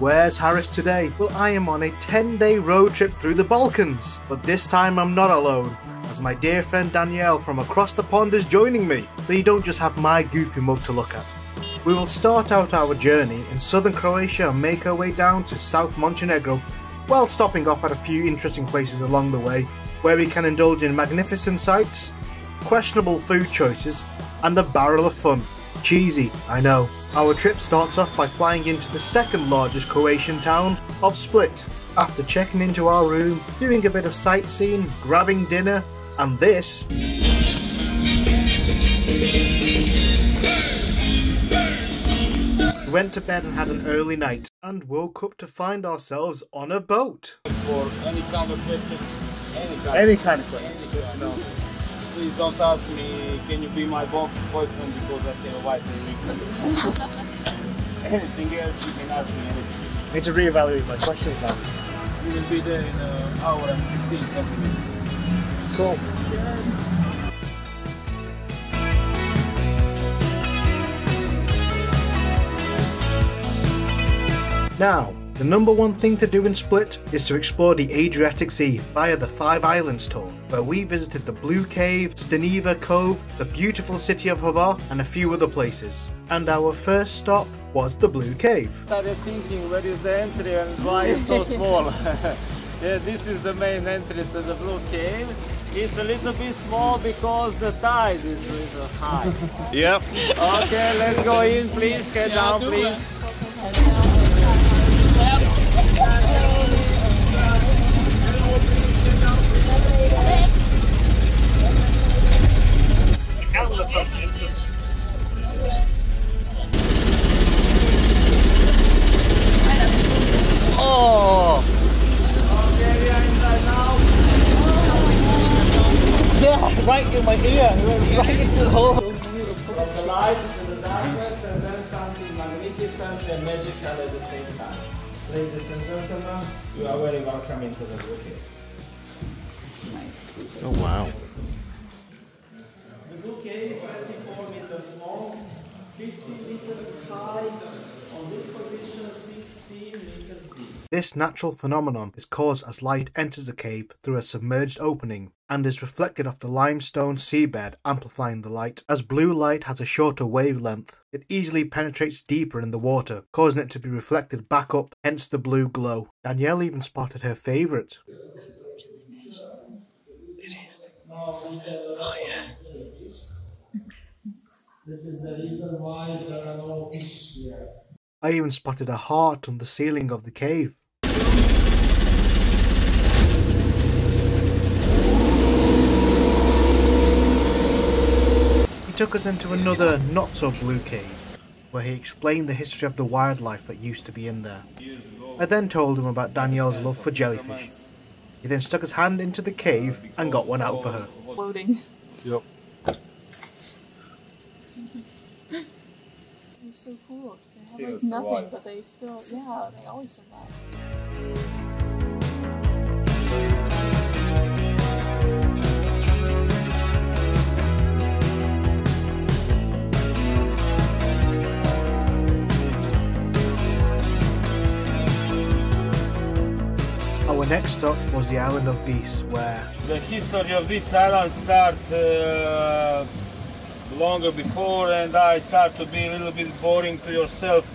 Where's Harris today? Well, I am on a 10-day road trip through the Balkans. But this time I'm not alone, as my dear friend Danielle from across the pond is joining me, so you don't just have my goofy mug to look at. We will start out our journey in southern Croatia and make our way down to South Montenegro, while stopping off at a few interesting places along the way, where we can indulge in magnificent sights, questionable food choices, and a barrel of fun. Cheesy, I know. Our trip starts off by flying into the second largest Croatian town of Split. After checking into our room, doing a bit of sightseeing, grabbing dinner, and this, we went to bed and had an early night, and woke up to find ourselves on a boat. For any kind of question, Any kind of question. No. Please don't ask me, can you be my boyfriend, because I have a wife and anything else you can ask me anything. I need to reevaluate my questions now. We will be there in an hour and 15 minutes. Cool. Now, the number one thing to do in Split is to explore the Adriatic Sea via the 5 Islands tour, where we visited the Blue Cave, Steneva Cove, the beautiful city of Hvar, and a few other places. And our first stop was the Blue Cave. I started thinking, where is the entry and why it's so small? Yeah, this is the main entrance to the Blue Cave. It's a little bit small because the tide is a little high. Yep. Okay, let's go in, please. Get down, please. Oh! Okay, we are inside now. Yeah, right in my ear, right into the hole. From the light to the darkness, and then something magnificent and magical at the same time. Ladies and gentlemen, you are very welcome into the Blue Cave. Oh wow. The Blue Cave is 24 meters long, 50 meters high, on this position 16 meters deep. This natural phenomenon is caused as light enters the cave through a submerged opening and is reflected off the limestone seabed, amplifying the light. As blue light has a shorter wavelength, it easily penetrates deeper in the water, causing it to be reflected back up, hence the blue glow. Danielle even spotted her favourite. Oh yeah. This is the reason why there are no fish here. I even spotted a heart on the ceiling of the cave. He took us into another not-so-blue cave, where he explained the history of the wildlife that used to be in there. I then told him about Danielle's love for jellyfish. He then stuck his hand into the cave and got one out for her. Floating. Yep. They're so cool because they have like nothing, but they still, yeah, they always survive. Our next stop was the island of Hvar, where the history of this island starts longer before, and I start to be a little bit boring to yourself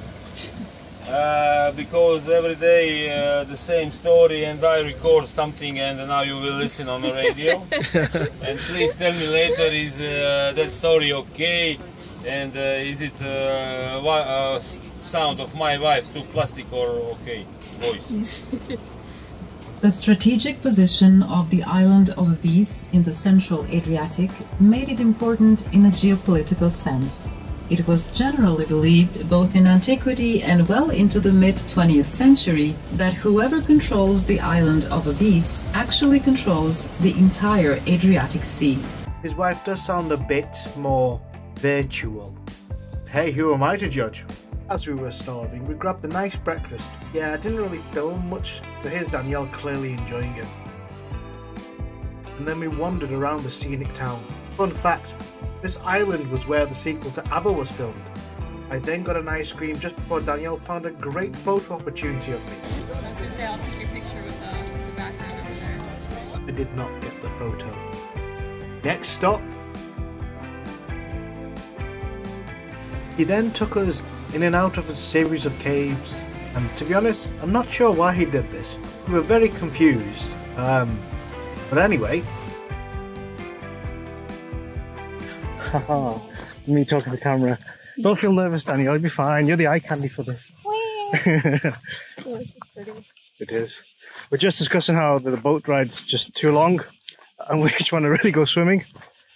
because every day the same story, and I record something and now you will listen on the radio. And please tell me later, is that story okay, and is it sound of my wife too plastic or okay voice? The strategic position of the island of Hvar in the central Adriatic made it important in a geopolitical sense. It was generally believed, both in antiquity and well into the mid-20th century, that whoever controls the island of Hvar actually controls the entire Adriatic Sea. his wife does sound a bit more virtual. Hey, who am I to judge? As we were starving, we grabbed a nice breakfast. Yeah, I didn't really film much, so here's Danielle clearly enjoying it. And then we wandered around the scenic town. Fun fact, this island was where the sequel to ABBA was filmed. I then got an ice cream just before Danielle found a great photo opportunity of me. I was gonna say, I'll take your picture with the background over there. I did not get the photo. Next stop. He then took us in and out of a series of caves, and to be honest, I'm not sure why he did this. We were very confused. But anyway. Me talking to the camera. Don't feel nervous, Daniel. You'll be fine. You're the eye candy for this. It is. We're just discussing how the boat ride's just too long, and we just want to really go swimming.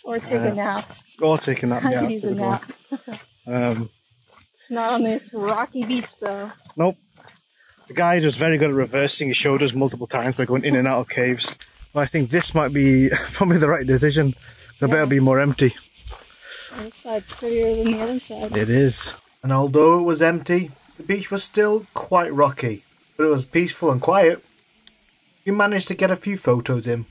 Or take a nap. Or take a nap. I could use a nap. Not on this rocky beach, though. Nope. The guide was very good at reversing. He showed us multiple times by going in and out of caves. But I think this might be probably the right decision. The better be more empty. This side's prettier than the other side. It is. And although it was empty, the beach was still quite rocky. But it was peaceful and quiet. We managed to get a few photos in.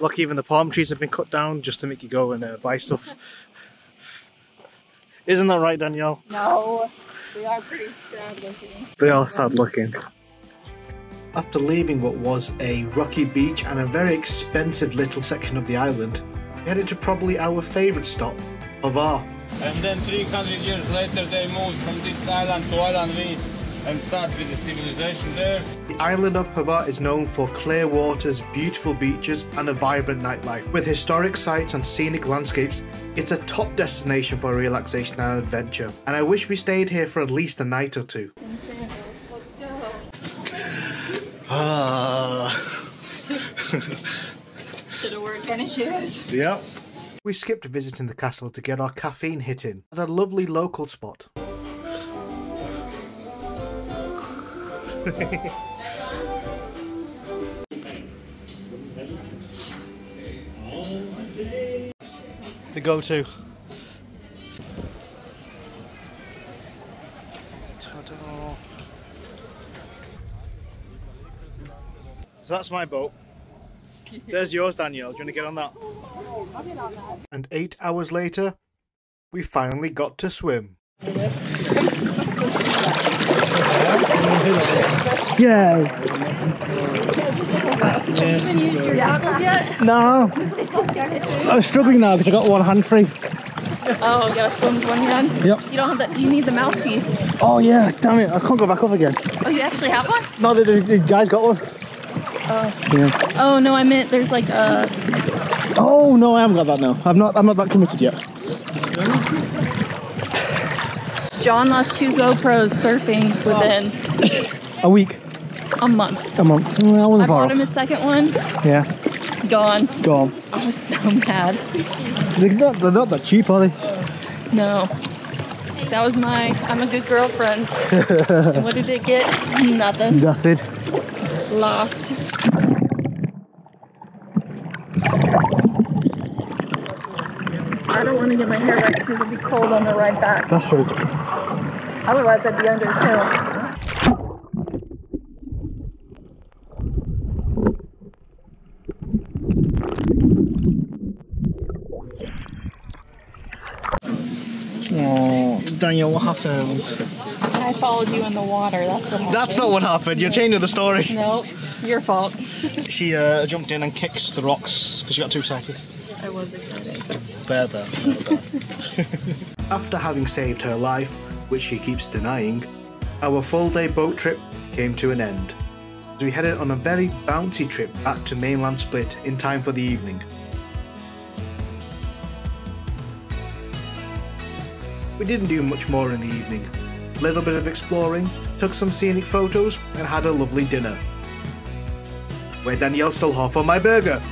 Look, even the palm trees have been cut down just to make you go and buy stuff. Isn't that right, Danielle? No, they are pretty sad looking. They are sad looking. After leaving what was a rocky beach and a very expensive little section of the island, we headed to probably our favourite stop, Hvar. And then 300 years later they moved from this island to Island Vís and start with the civilization there. The island of Hvar is known for clear waters, beautiful beaches and a vibrant nightlife. With historic sites and scenic landscapes, it's a top destination for relaxation and adventure. And I wish we stayed here for at least a night or two. In sandals, let's go. Should have worn tennis shoes. Yep. We skipped visiting the castle to get our caffeine hit in at a lovely local spot. To go to. Ta-da. So that's my boat. There's yours, Danielle. Do you want to get on that? I'll get on that. And 8 hours later, we finally got to swim. Yeah. Haven't used your goggles yet? No. I'm struggling now because I got one hand free. Oh, you gotta swim with one hand? Yep. You don't have the, you need the mouthpiece. Oh yeah, damn it, I can't go back up again. Oh, you actually have one? No, the guy's got one. Oh. Yeah. Oh no, I meant there's like a... Oh no, I haven't got that now. I'm not that committed yet. John lost 2 GoPros surfing within... A week. A month. A month. That wasn't I far bought him his second one. Yeah. Gone. Gone. I was so mad. They're not that cheap, are they? No. That was my, I'm a good girlfriend. And what did it get? Nothing. Nothing. Lost. I don't want to get my hair wet because it'll be cold on the ride back. That's true. Otherwise I'd be under a hill. Oh, Daniel, what happened? I followed you in the water, that's what happened. That's not what happened, you're changing the story. Nope, your fault. She jumped in and kicked the rocks because she got too excited. I was excited. Bear. After having saved her life, which she keeps denying, our full-day boat trip came to an end. So we headed on a very bouncy trip back to mainland Split in time for the evening. We didn't do much more in the evening. A little bit of exploring, took some scenic photos and had a lovely dinner. Where Danielle stole half of my burger.